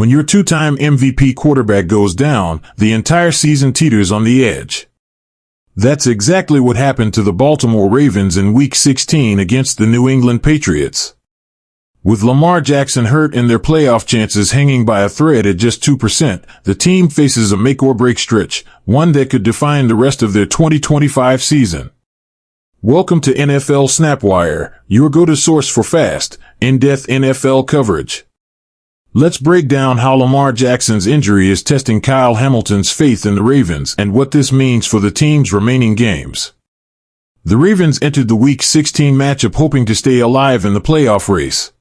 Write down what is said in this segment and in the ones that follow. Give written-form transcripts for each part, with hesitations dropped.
When your two-time MVP quarterback goes down, the entire season teeters on the edge. That's exactly what happened to the Baltimore Ravens in Week 16 against the New England Patriots. With Lamar Jackson hurt and their playoff chances hanging by a thread at just 2%, the team faces a make-or-break stretch, one that could define the rest of their 2025 season. Welcome to NFL Snapwire, your go-to source for fast, in-depth NFL coverage. Let's break down how Lamar Jackson's injury is testing Kyle Hamilton's faith in the Ravens and what this means for the team's remaining games. The Ravens entered the Week 16 matchup hoping to stay alive in the playoff race.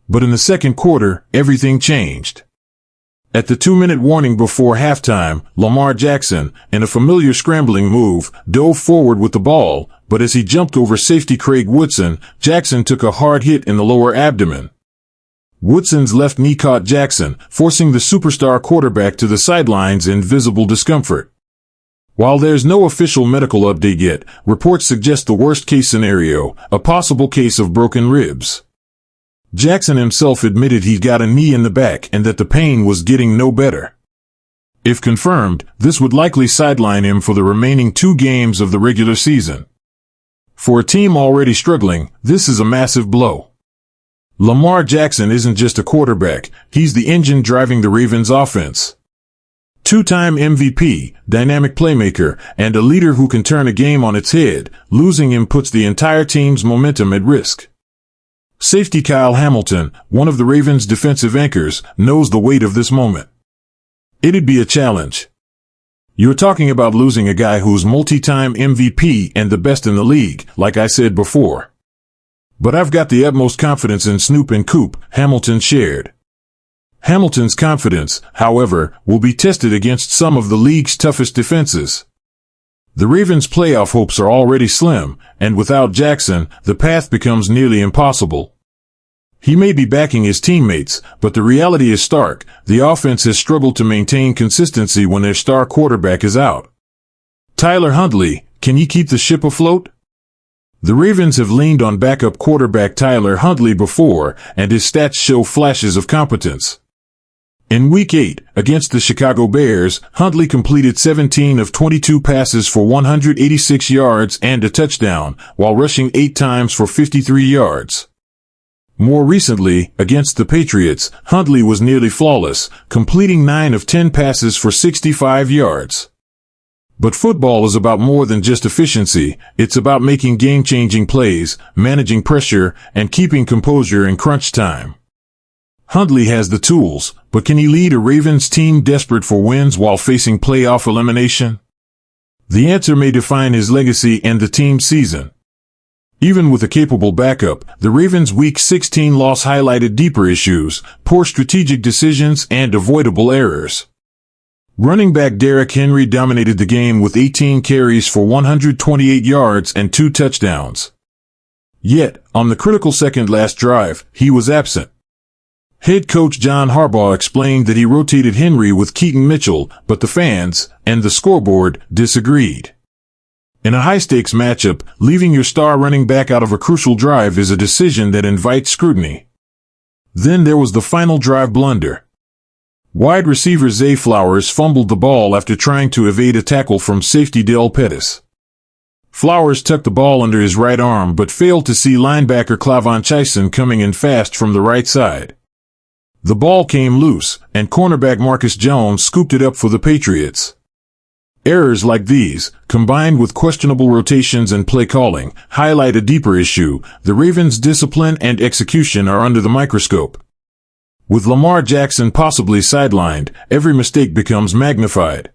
But in the second quarter, everything changed. At the 2-minute warning before halftime, Lamar Jackson, in a familiar scrambling move, dove forward with the ball, but as he jumped over safety Craig Woodson, Jackson took a hard hit in the lower abdomen. Woodson's left knee caught Jackson, forcing the superstar quarterback to the sidelines in visible discomfort. While there's no official medical update yet, reports suggest the worst-case scenario, a possible case of broken ribs. Jackson himself admitted he'd got a knee in the back and that the pain was getting no better. If confirmed, this would likely sideline him for the remaining 2 games of the regular season. For a team already struggling, this is a massive blow. Lamar Jackson isn't just a quarterback, he's the engine driving the Ravens' offense. Two-time MVP, dynamic playmaker, and a leader who can turn a game on its head, losing him puts the entire team's momentum at risk. Safety Kyle Hamilton, one of the Ravens' defensive anchors, knows the weight of this moment. It'd be a challenge. You're talking about losing a guy who's multi-time MVP and the best in the league, like I said before. But I've got the utmost confidence in Snoop and Coop, Hamilton shared. Hamilton's confidence, however, will be tested against some of the league's toughest defenses. The Ravens' playoff hopes are already slim, and without Jackson, the path becomes nearly impossible. He may be backing his teammates, but the reality is stark. The offense has struggled to maintain consistency when their star quarterback is out. Tyler Huntley, can he keep the ship afloat? The Ravens have leaned on backup quarterback Tyler Huntley before, and his stats show flashes of competence. In Week 8, against the Chicago Bears, Huntley completed 17 of 22 passes for 186 yards and a touchdown, while rushing 8 times for 53 yards. More recently, against the Patriots, Huntley was nearly flawless, completing 9 of 10 passes for 65 yards. But football is about more than just efficiency, it's about making game-changing plays, managing pressure, and keeping composure in crunch time. Huntley has the tools, but can he lead a Ravens team desperate for wins while facing playoff elimination? The answer may define his legacy and the team's season. Even with a capable backup, the Ravens' Week 16 loss highlighted deeper issues, poor strategic decisions, and avoidable errors. Running back Derrick Henry dominated the game with 18 carries for 128 yards and 2 touchdowns. Yet, on the critical second last drive, he was absent. Head coach John Harbaugh explained that he rotated Henry with Keaton Mitchell, but the fans, and the scoreboard, disagreed. In a high-stakes matchup, leaving your star running back out of a crucial drive is a decision that invites scrutiny. Then there was the final drive blunder. Wide receiver Zay Flowers fumbled the ball after trying to evade a tackle from safety Del Pettis. Flowers tucked the ball under his right arm but failed to see linebacker Clavon Chaisson coming in fast from the right side. The ball came loose, and cornerback Marcus Jones scooped it up for the Patriots. Errors like these, combined with questionable rotations and play calling, highlight a deeper issue. The Ravens' discipline and execution are under the microscope. With Lamar Jackson possibly sidelined, every mistake becomes magnified.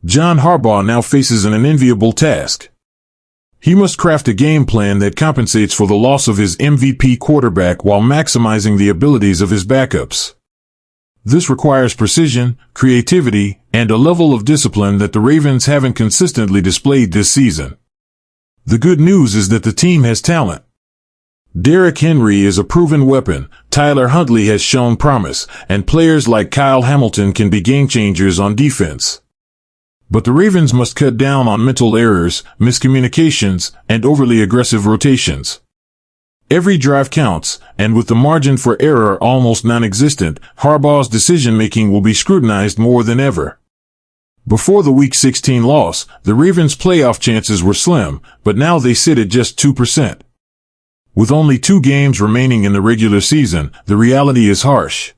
John Harbaugh now faces an unenviable task. He must craft a game plan that compensates for the loss of his MVP quarterback while maximizing the abilities of his backups. This requires precision, creativity, and a level of discipline that the Ravens haven't consistently displayed this season. The good news is that the team has talent. Derrick Henry is a proven weapon, Tyler Huntley has shown promise, and players like Kyle Hamilton can be game-changers on defense. But the Ravens must cut down on mental errors, miscommunications, and overly aggressive rotations. Every drive counts, and with the margin for error almost non-existent, Harbaugh's decision-making will be scrutinized more than ever. Before the Week 16 loss, the Ravens' playoff chances were slim, but now they sit at just 2%. With only 2 games remaining in the regular season, the reality is harsh.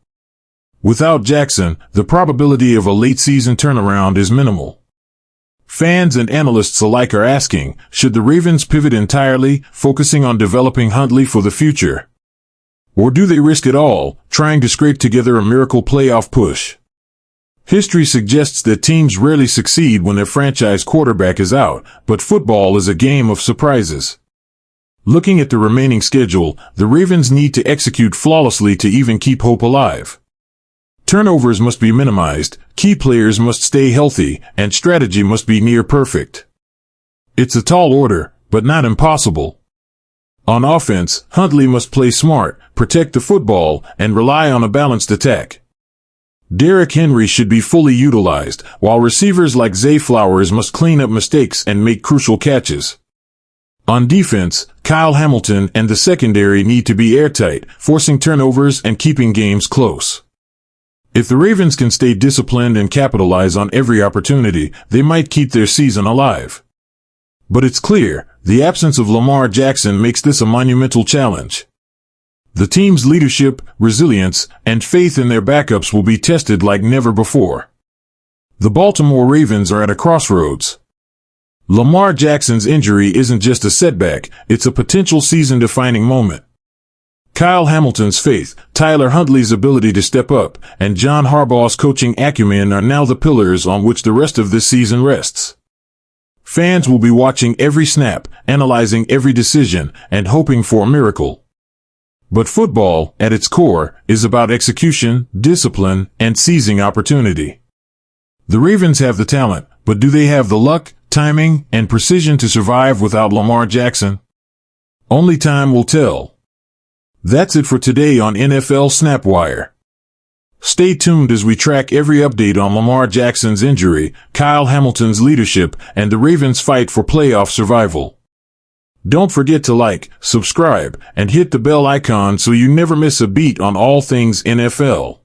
Without Jackson, the probability of a late-season turnaround is minimal. Fans and analysts alike are asking, should the Ravens pivot entirely, focusing on developing Huntley for the future? Or do they risk it all, trying to scrape together a miracle playoff push? History suggests that teams rarely succeed when their franchise quarterback is out, but football is a game of surprises. Looking at the remaining schedule, the Ravens need to execute flawlessly to even keep hope alive. Turnovers must be minimized, key players must stay healthy, and strategy must be near perfect. It's a tall order, but not impossible. On offense, Huntley must play smart, protect the football, and rely on a balanced attack. Derrick Henry should be fully utilized, while receivers like Zay Flowers must clean up mistakes and make crucial catches. On defense, Kyle Hamilton and the secondary need to be airtight, forcing turnovers and keeping games close. If the Ravens can stay disciplined and capitalize on every opportunity, they might keep their season alive. But it's clear, the absence of Lamar Jackson makes this a monumental challenge. The team's leadership, resilience, and faith in their backups will be tested like never before. The Baltimore Ravens are at a crossroads. Lamar Jackson's injury isn't just a setback, it's a potential season-defining moment. Kyle Hamilton's faith, Tyler Huntley's ability to step up, and John Harbaugh's coaching acumen are now the pillars on which the rest of this season rests. Fans will be watching every snap, analyzing every decision, and hoping for a miracle. But football, at its core, is about execution, discipline, and seizing opportunity. The Ravens have the talent, but do they have the luck, timing, and precision to survive without Lamar Jackson? Only time will tell. That's it for today on NFL Snapwire. Stay tuned as we track every update on Lamar Jackson's injury, Kyle Hamilton's leadership, and the Ravens' fight for playoff survival. Don't forget to like, subscribe, and hit the bell icon so you never miss a beat on all things NFL.